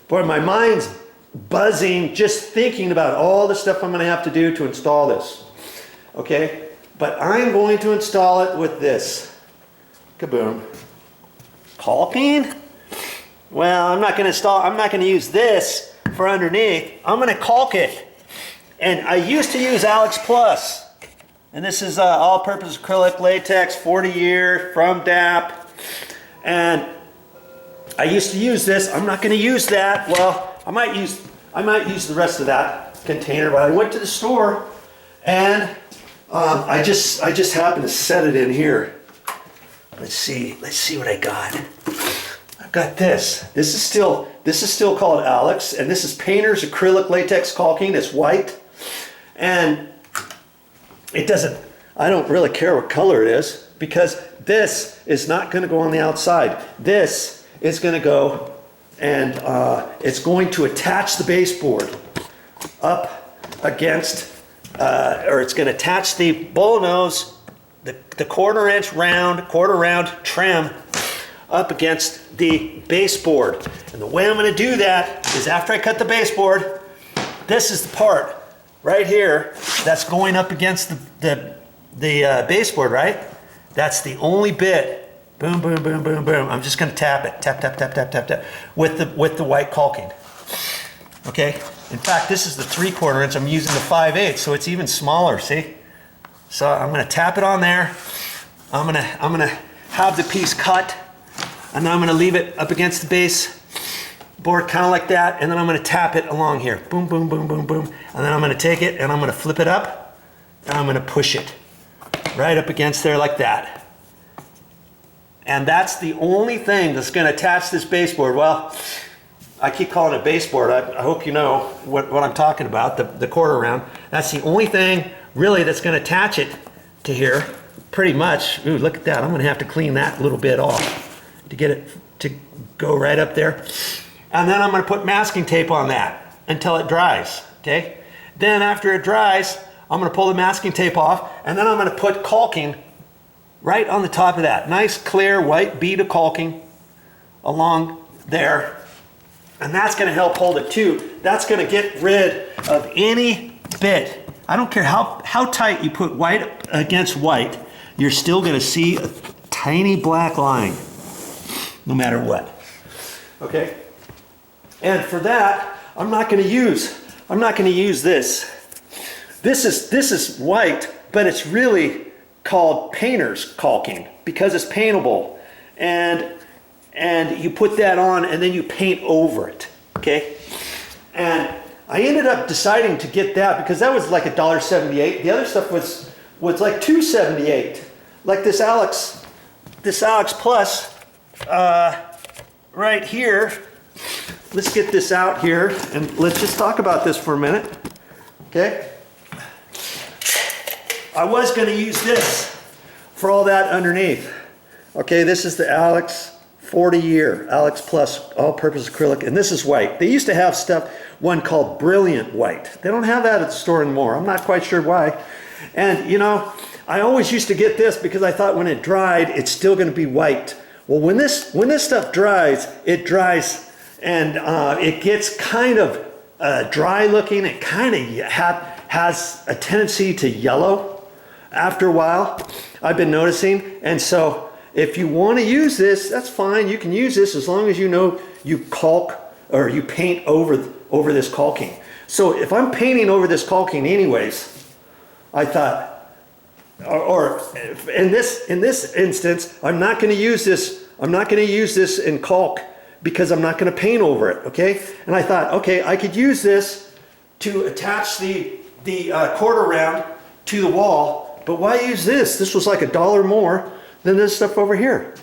Boy, my mind's buzzing just thinking about all the stuff I'm going to have to do to install this. Okay, but I'm going to install it with this. Kaboom. Caulking? Well, I'm not going to use this for underneath. I'm going to caulk it. And I used to use Alex Plus. And this is all-purpose acrylic latex, 40 year from DAP. And I used to use this. I'm not going to use that. Well, I might use the rest of that container, but I went to the store and I just happened to set it in here. Let's see what I got. I've got this. This is still called Alex, and this is Painter's acrylic latex caulking. It's white, and I don't really care what color it is, because this is not going to go on the outside. This is going to go, and it's going to attach the baseboard up against, or it's going to attach the bull nose, the quarter round trim up against the baseboard. And the way I'm going to do that is, after I cut the baseboard, this is the part right here that's going up against the baseboard, right? That's the only bit. Boom, boom, boom, boom, boom. I'm just going to tap it, tap, tap, tap, tap, tap, tap, with the white caulking. Okay. In fact, this is the 3/4 inch. I'm using the 5/8, so it's even smaller. See? So I'm going to tap it on there. I'm going to have the piece cut, and then I'm going to leave it up against the base board, kind of like that, and then I'm going to tap it along here. Boom, boom, boom, boom, boom. And then I'm going to take it and I'm going to flip it up, and I'm going to push it right up against there like that. And that's the only thing that's going to attach this baseboard. Well, I keep calling it baseboard. I hope you know what I'm talking about, the quarter round. That's the only thing really that's going to attach it to here, pretty much. Ooh, look at that. I'm going to have to clean that little bit off to get it to go right up there. And then I'm going to put masking tape on that until it dries, okay? Then after it dries, I'm going to pull the masking tape off, and then I'm going to put caulking right on the top of that. Nice clear white bead of caulking along there. And that's going to help hold it too. That's going to get rid of any bit. I don't care how tight you put white against white, you're still going to see a tiny black line, no matter what. Okay? And for that, I'm not going to use this. This is white, but it's really called painter's caulking because it's paintable. And you put that on and then you paint over it, okay? And I ended up deciding to get that because that was like $1.78. The other stuff was like $2.78. Like this Alex Plus right here. Let's get this out here and let's just talk about this for a minute, okay? I was going to use this for all that underneath. Okay, this is the Alex 40 year, Alex Plus all-purpose acrylic, and this is white. They used to have one called Brilliant White. They don't have that at the store anymore. I'm not quite sure why. And you know, I always used to get this because I thought when it dried, it's still going to be white. Well, when this stuff dries, it dries and it gets kind of dry looking. It kind of has a tendency to yellow after a while, I've been noticing. And so if you want to use this, that's fine. You can use this as long as you know you caulk or you paint over this caulking. So if I'm painting over this caulking anyways, I thought, or in this instance, I'm not going to use this. I'm not going to use this in caulk because I'm not going to paint over it. Okay. And I thought, okay, I could use this to attach the quarter round to the wall. But why use this? This was like $1 more than this stuff over here.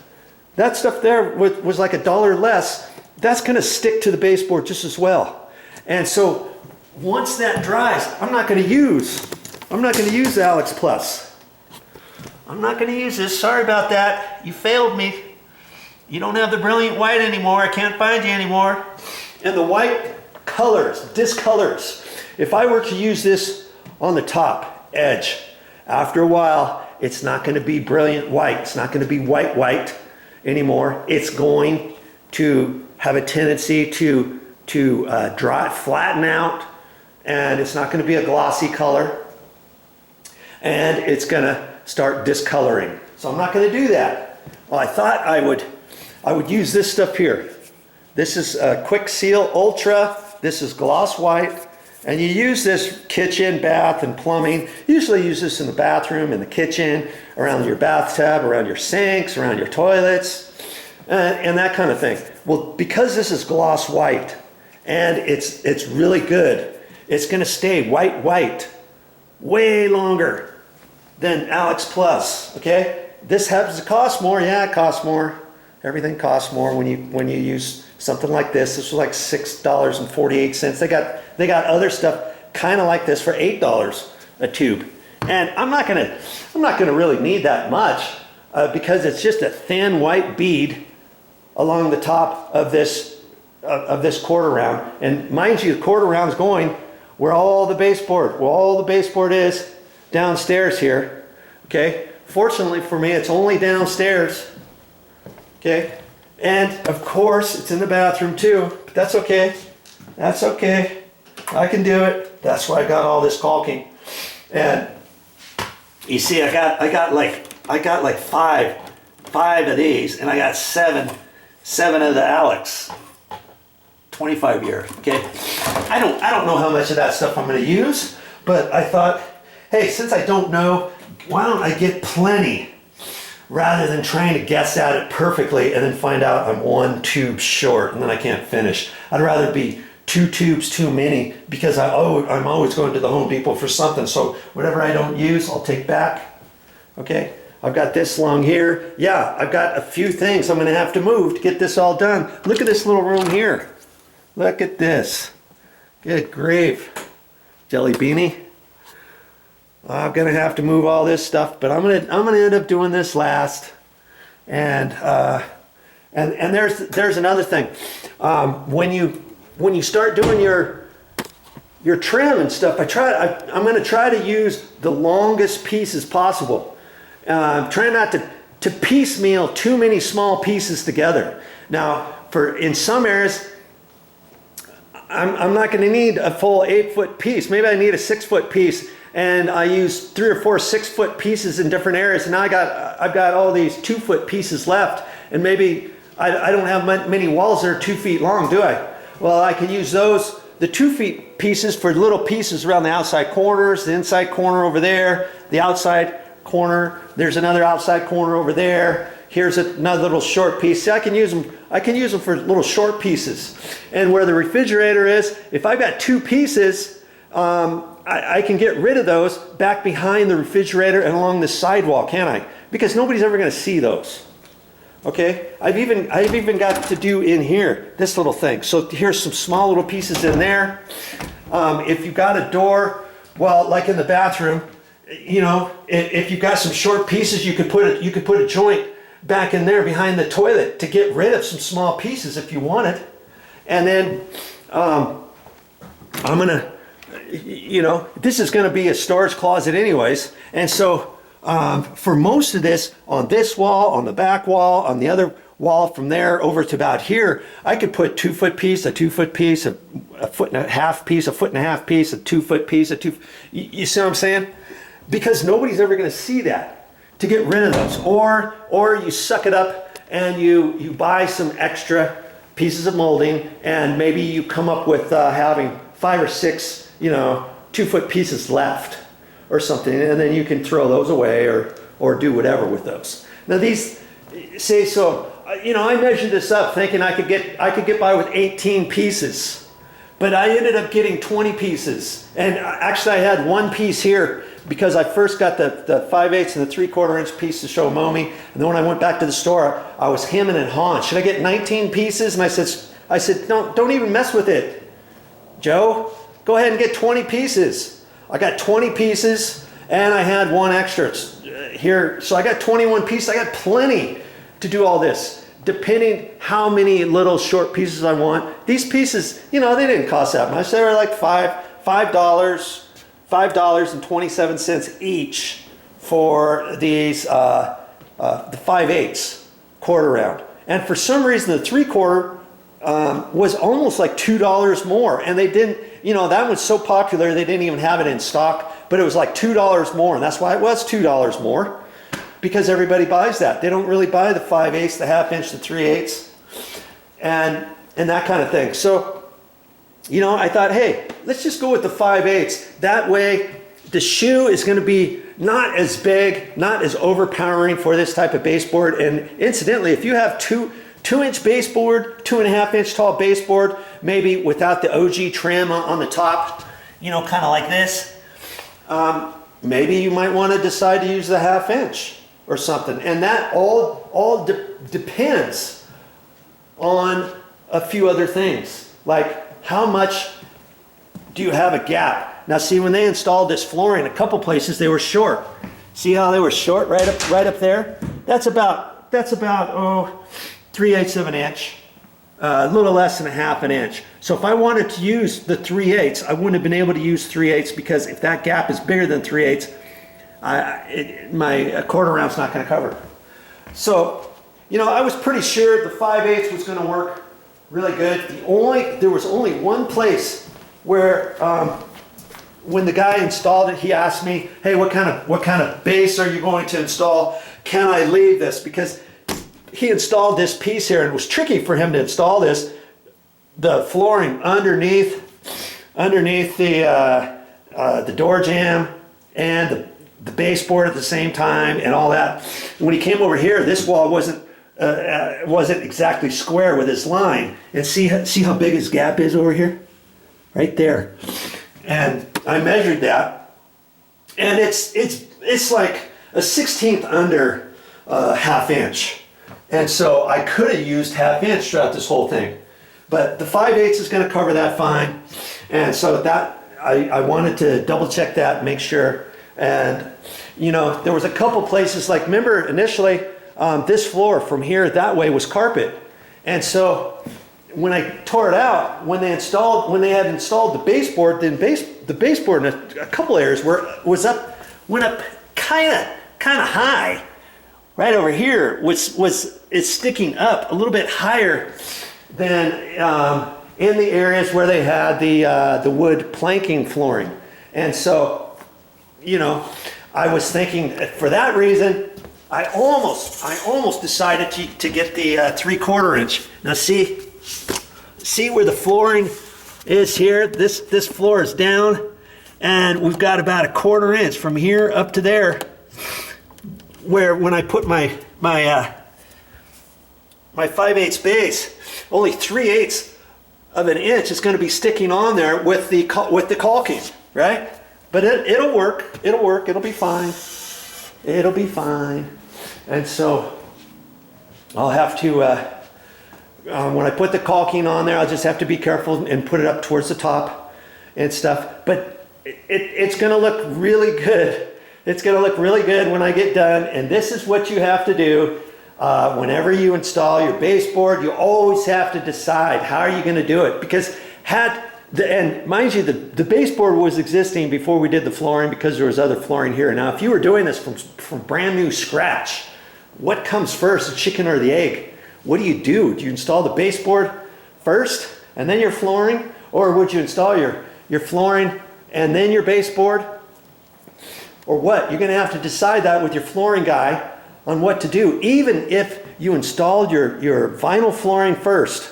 That stuff there was like $1 less. That's going to stick to the baseboard just as well. And so once that dries, I'm not going to use the Alex Plus. I'm not going to use this. Sorry about that. You failed me. You don't have the Brilliant White anymore. I can't find you anymore. And the white colors, discolors. If I were to use this on the top edge, after a while, it's not going to be Brilliant White. It's not going to be white anymore. It's going to have a tendency to flatten out, and it's not going to be a glossy color, and it's going to start discoloring. So I'm not going to do that. Well, I thought I would use this stuff here. This is Quick Seal Ultra. This is gloss white. And you use this kitchen, bath, and plumbing. You usually use this in the bathroom, in the kitchen, around your bathtub, around your sinks, around your toilets, and that kind of thing. Well, because this is gloss white, and it's really good, it's going to stay white way longer than Alex Plus. Okay, this happens to cost more. Yeah, it costs more. Everything costs more when you use something like this. This was like $6.48. They got other stuff kind of like this for $8 a tube. And I'm not gonna really need that much because it's just a thin white bead along the top of this quarter round. And mind you, the quarter round's going where all the baseboard is downstairs here. Okay. Fortunately for me, it's only downstairs. Okay, and of course it's in the bathroom too, but that's okay. That's okay. I can do it. That's why I got all this caulking. And you see, I got like five of these, and I got seven of the Alex 25 year. Okay, I don't know how much of that stuff I'm going to use, but I thought, hey, since I don't know, why don't I get plenty? Rather than trying to guess at it perfectly and then find out I'm one tube short and then I can't finish. I'd rather be 2 tubes too many because I'm always going to the Home Depot for something. So whatever I don't use, I'll take back. Okay, I've got this long here. Yeah, I've got a few things I'm going to have to move to get this all done. Look at this little room here. Look at this. Good grief. Jelly beanie. I'm gonna have to move all this stuff, but I'm gonna end up doing this last. And there's another thing. When you start doing your trim and stuff, I'm gonna try to use the longest pieces possible. Try not to piecemeal too many small pieces together. Now, in some areas, I'm not gonna need a full 8-foot piece. Maybe I need a 6-foot piece. And I use 3 or 4 6-foot pieces in different areas. And now I've got all these 2-foot pieces left. And maybe I don't have many walls that are 2 feet long, do I? Well, I can use the 2 feet pieces for little pieces around the outside corners, the inside corner over there, the outside corner. There's another outside corner over there. Here's another little short piece. See, I can use them for little short pieces. And where the refrigerator is, if I've got 2 pieces, I can get rid of those back behind the refrigerator and along the sidewall, can't I? Because nobody's ever going to see those. Okay, I've even got to do in here this little thing. So here's some small little pieces in there. If you've got a door, well, like in the bathroom, you know, if you've got some short pieces, you could put a joint back in there behind the toilet to get rid of some small pieces if you want it. And then I'm gonna. You know, this is going to be a storage closet anyways. And so for most of this, on this wall, on the back wall, on the other wall from there over to about here, I could put 2-foot piece, a 2-foot piece, a 1.5 piece, a 1.5 piece, a 2-foot piece, you see what I'm saying? Because nobody's ever going to see that to get rid of those. Or you suck it up and you buy some extra pieces of molding and maybe you come up with having 5 or 6 2-foot pieces left or something, and then you can throw those away or do whatever with those. Now these, I measured this up thinking I could get by with 18 pieces, but I ended up getting 20 pieces. And actually I had 1 piece here because I first got the 5/8 and the 3/4 inch piece to show Momi, and then when I went back to the store, I was hemming and hawing. Should I get 19 pieces? And I said, don't even mess with it, Joe. Go ahead and get 20 pieces. I got 20 pieces and I had 1 extra here. So I got 21 pieces. I got plenty to do all this, depending how many little short pieces I want. These pieces, they didn't cost that much. They were like $5.27 each for these, the 5/8 quarter round. And for some reason, the 3/4 was almost like $2 more. And they didn't, you know, that was so popular they didn't even have it in stock, but it was like $2 more. And that's why it was $2 more, because everybody buys that. They don't really buy the 5/8, the 1/2 inch, the 3/8, and that kind of thing. So, you know, I thought, hey, let's just go with the 5/8. That way the shoe is going to be not as big, not as overpowering for this type of baseboard. And incidentally, if you have 2-inch baseboard, 2.5 inch tall baseboard, maybe without the OG trim on the top, you know, kind of like this, maybe you might want to decide to use the 1/2 inch or something. And that all depends on a few other things, like how much do you have a gap? Now see, when they installed this flooring, a couple places they were short. See how they were short right up there? That's about 3/8 of an inch, a little less than 1/2 an inch. So if I wanted to use the 3/8, I wouldn't have been able to use 3/8, because if that gap is bigger than 3/8, my quarter round's not going to cover. So, you know, I was pretty sure the 5/8 was going to work really good. There was only one place where when the guy installed it, he asked me, hey, what kind of base are you going to install? Can I leave this? Because he installed this piece here, and it was tricky for him to install this, the flooring underneath the door jamb and the baseboard at the same time and all that. When he came over here, this wall wasn't exactly square with his line. And see how big his gap is over here? Right there. And I measured that, and it's like a 1/16 under 1/2 inch. And so I could have used 1/2 inch throughout this whole thing, but the 5/8 is going to cover that fine. And so that I wanted to double check that, make sure. And you know, there was a couple places, like, remember initially this floor from here that way was carpet, and so when I tore it out, when they had installed the baseboard, then the baseboard in a couple areas went up kind of high. Right over here it's sticking up a little bit higher than in the areas where they had the wood planking flooring. And so, you know, I was thinking, for that reason, I almost decided to get the 3/4 inch. Now see where the flooring is here? This floor is down, and we've got about 1/4 inch from here up to there, where when I put my 5/8 base, only 3/8 of an inch is going to be sticking on there with the caulking, right? But it'll work. It'll be fine. It'll be fine. And so I'll have to, when I put the caulking on there, I'll just have to be careful and put it up towards the top and stuff. But it's going to look really good. It's going to look really good when I get done. And this is what you have to do whenever you install your baseboard. You always have to decide how are you going to do it. Because and mind you, the baseboard was existing before we did the flooring, because there was other flooring here. Now, if you were doing this from brand new scratch, what comes first, the chicken or the egg? What do? Do you install the baseboard first and then your flooring? Or would you install your flooring and then your baseboard? Or what? You're going to have to decide that with your flooring guy on what to do. Even if you installed your vinyl flooring first,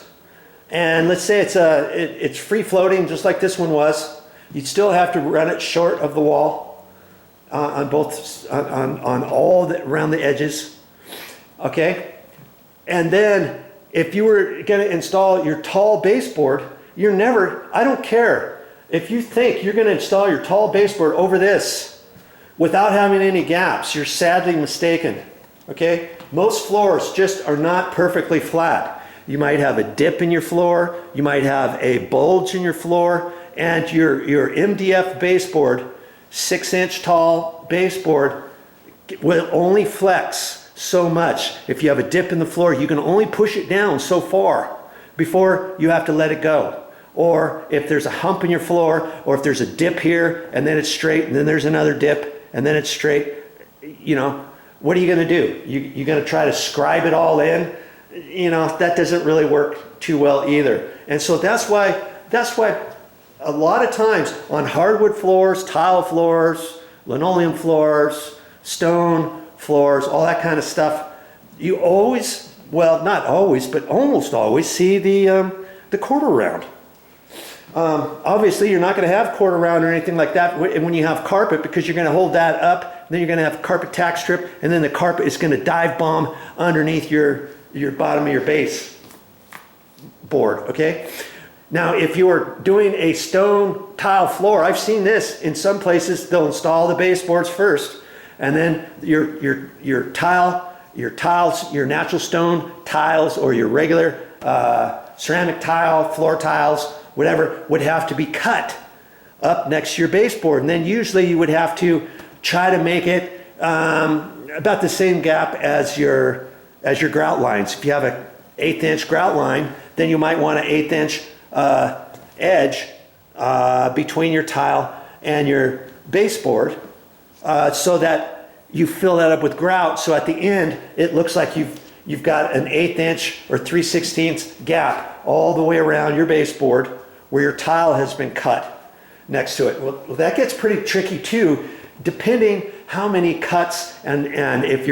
and let's say it's free floating just like this one was, you'd still have to run it short of the wall on all around the edges. Okay? And then if you were going to install your tall baseboard, I don't care if you think you're going to install your tall baseboard over this without having any gaps, you're sadly mistaken. Okay? Most floors just are not perfectly flat. You might have a dip in your floor, you might have a bulge in your floor, and your MDF baseboard, 6-inch tall baseboard, will only flex so much. If you have a dip in the floor, you can only push it down so far before you have to let it go. Or if there's a hump in your floor, or if there's a dip here and then it's straight, and then there's another dip and then it's straight, you know, what are you going to do? You're going to try to scribe it all in you know, that doesn't really work too well either. And so that's why a lot of times on hardwood floors, tile floors, linoleum floors, stone floors, all that kind of stuff, you always, well, not always, but almost always see the quarter round. Obviously, you're not going to have quarter round or anything like that when you have carpet, because you're going to hold that up, then you're going to have carpet tack strip, and then the carpet is going to dive bomb underneath your bottom of your base board, okay? Now, if you're doing a stone tile floor, I've seen this in some places, they'll install the baseboards first, and then your tiles, your natural stone tiles, or your regular ceramic tile, floor tiles, whatever, would have to be cut up next to your baseboard. And then usually you would have to try to make it about the same gap as your grout lines. If you have an 1/8 inch grout line, then you might want an 1/8 inch edge between your tile and your baseboard, so that you fill that up with grout. So at the end, it looks like you've got an 1/8 inch or 3/16 gap all the way around your baseboard where your tile has been cut next to it. Well, that gets pretty tricky too, depending how many cuts and if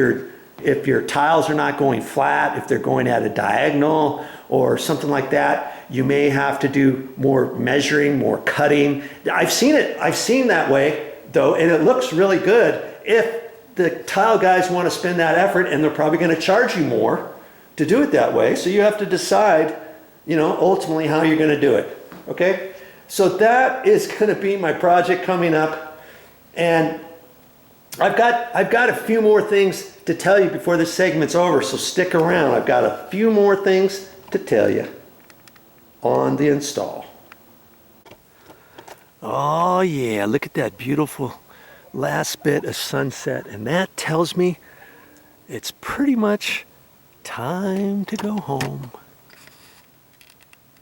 your tiles are not going flat, if they're going at a diagonal or something like that, you may have to do more measuring, more cutting. I've seen that way though, and it looks really good if the tile guys want to spend that effort, and they're probably going to charge you more to do it that way. So you have to decide, you know, ultimately how you're going to do it. Okay? So that is going to be my project coming up, and I've got a few more things to tell you before this segment's over, so stick around. I've got a few more things to tell you on the install. Oh yeah, look at that beautiful last bit of sunset, and that tells me it's pretty much time to go home.